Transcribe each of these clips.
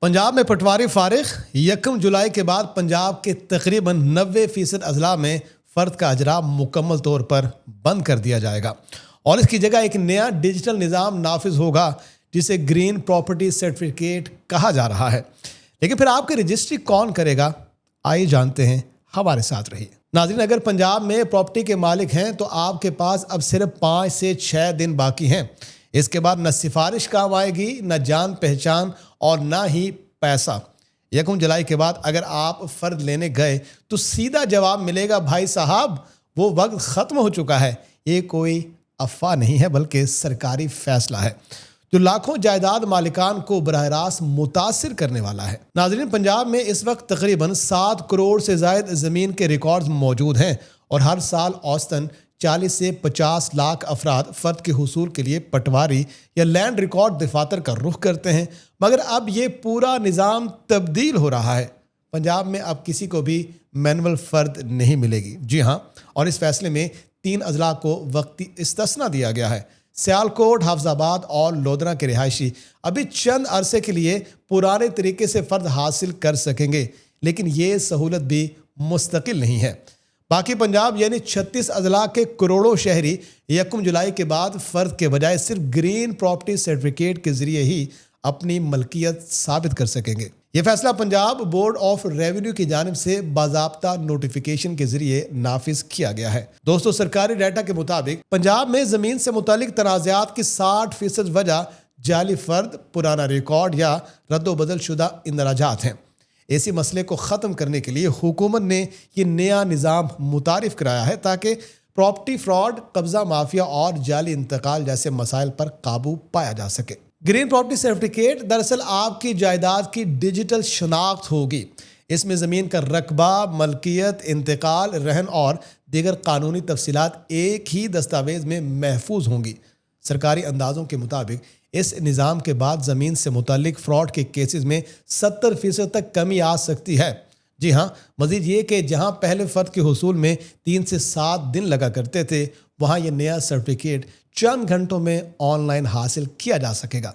पंजाब में पटवारी फारिग 1 जुलाई के बाद पंजाब के तकरीबन 90% अजला में फ़र्द का अजरा मुकम्मल तौर पर बंद कर दिया जाएगा और इसकी जगह एक नया डिजिटल निज़ाम नाफिज होगा जिसे ग्रीन प्रॉपर्टी सर्टिफिकेट कहा जा रहा है। लेकिन फिर आपकी रजिस्ट्री कौन करेगा, आइए जानते हैं, हमारे साथ रहिए। नाज़रीन, अगर पंजाब में प्रॉपर्टी के मालिक हैं तो आपके पास अब सिर्फ 5 से 6 दिन बाकी हैं। इसके बाद न सिफारिश काम आएगी, न जान पहचान और ना ही पैसा। 1 जुलाई के बाद अगर आप फ़र्द लेने गए तो सीधा जवाब मिलेगा, भाई साहब वो वक्त ख़त्म हो चुका है। ये कोई अफवाह नहीं है बल्कि सरकारी फैसला है जो लाखों जायदाद मालिकान को बराह रास्त मुतासिर करने वाला है। नाज़रीन, पंजाब में इस वक्त तकरीबन 7 करोड़ से ज़ायद ज़मीन के रिकॉर्ड्स मौजूद हैं और हर साल औसतन 40 से 50 लाख अफराद फ़र्द के हुसूल के लिए पटवारी या लैंड रिकॉर्ड दफातर का रुख करते हैं। मगर अब ये पूरा निज़ाम तब्दील हो रहा है। पंजाब में अब किसी को भी मैनुअल फ़र्द नहीं मिलेगी। जी हाँ, और इस फैसले में 3 अजला को वक्ती इस्तिस्ना दिया गया है। सियालकोट, हाफजाबाद और लोधरा के रिहायशी अभी चंद अरसे के लिए पुराने तरीके से फ़र्द हासिल कर सकेंगे, लेकिन ये सहूलत भी मुस्तकिल नहीं है। बाकी पंजाब यानी 36 अजला के करोड़ों शहरी 1 जुलाई के बाद फ़र्द के बजाय सिर्फ ग्रीन प्रॉपर्टी सर्टिफिकेट के ज़रिए ही अपनी मलकियत साबित कर सकेंगे। ये फैसला पंजाब बोर्ड ऑफ रेवेन्यू की जानिब से बाज़ाब्ता नोटिफिकेशन के जरिए नाफिज किया गया है। दोस्तों, सरकारी डाटा के मुताबिक पंजाब में ज़मीन से मुतालिक तनाज़ात की 60% वजह जाली फ़र्द, पुराना रिकॉर्ड या रद्दोबदल शुदा इंदराजात हैं। इसी मसले को ख़त्म करने के लिए हुकूमत ने ये नया निज़ाम मुतारिफ कराया है ताकि प्रॉपर्टी फ्रॉड, कब्ज़ा माफिया और जाली इंतकाल जैसे मसाइल पर काबू पाया जा सके। ग्रीन प्रॉपर्टी सर्टिफिकेट दरअसल आपकी जायदाद की डिजिटल शनाख्त होगी। इसमें ज़मीन का रकबा, मलकियत, इंतकाल, रहन और दीगर कानूनी तफसीलात एक ही दस्तावेज़ में महफूज होंगी। सरकारी अंदाज़ों के मुताबिक इस निज़ाम के बाद ज़मीन से मुतालिक फ़्रॉड के केसेस में 70% तक कमी आ सकती है। जी हाँ, मज़ीद ये कि जहाँ पहले फ़र्द के हुसूल में 3 से 7 दिन लगा करते थे, वहाँ ये नया सर्टिफिकेट चंद घंटों में ऑनलाइन हासिल किया जा सकेगा।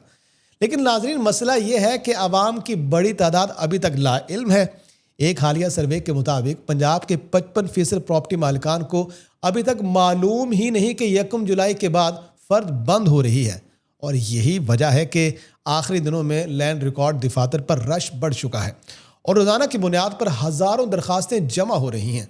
लेकिन नाज़रीन, मसला ये है कि आवाम की बड़ी तादाद अभी तक लाइल्म है। एक हालिया सर्वे के मुताबिक पंजाब के 55% प्रॉपर्टी मालिकान को अभी तक मालूम ही नहीं कि 1 जुलाई के बाद फ़र्द बंद हो रही है और यही वजह है कि आखिरी दिनों में लैंड रिकॉर्ड दफातर पर रश बढ़ चुका है और रोज़ाना की बुनियाद पर हज़ारों दरख्वास्तें जमा हो रही हैं।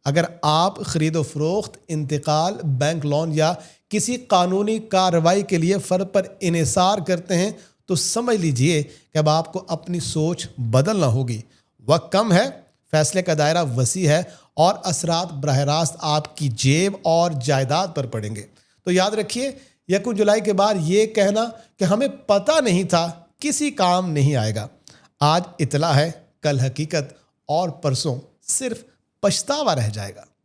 अगर आप ख़रीदो फ़रोख्त, इंतकाल, बैंक लोन या किसी कानूनी कार्रवाई के लिए फ़र्द पर इन्हिसार करते हैं तो समझ लीजिए कि अब आपको अपनी सोच बदलना होगी। वक्त कम है, फैसले का दायरा वसी है और असरात बराह रास्त आपकी जेब और जायदाद पर पड़ेंगे। तो याद रखिए, 1 जुलाई के बाद ये कहना कि हमें पता नहीं था किसी काम नहीं आएगा। आज इतला है, कल हकीकत और परसों सिर्फ पछतावा रह जाएगा।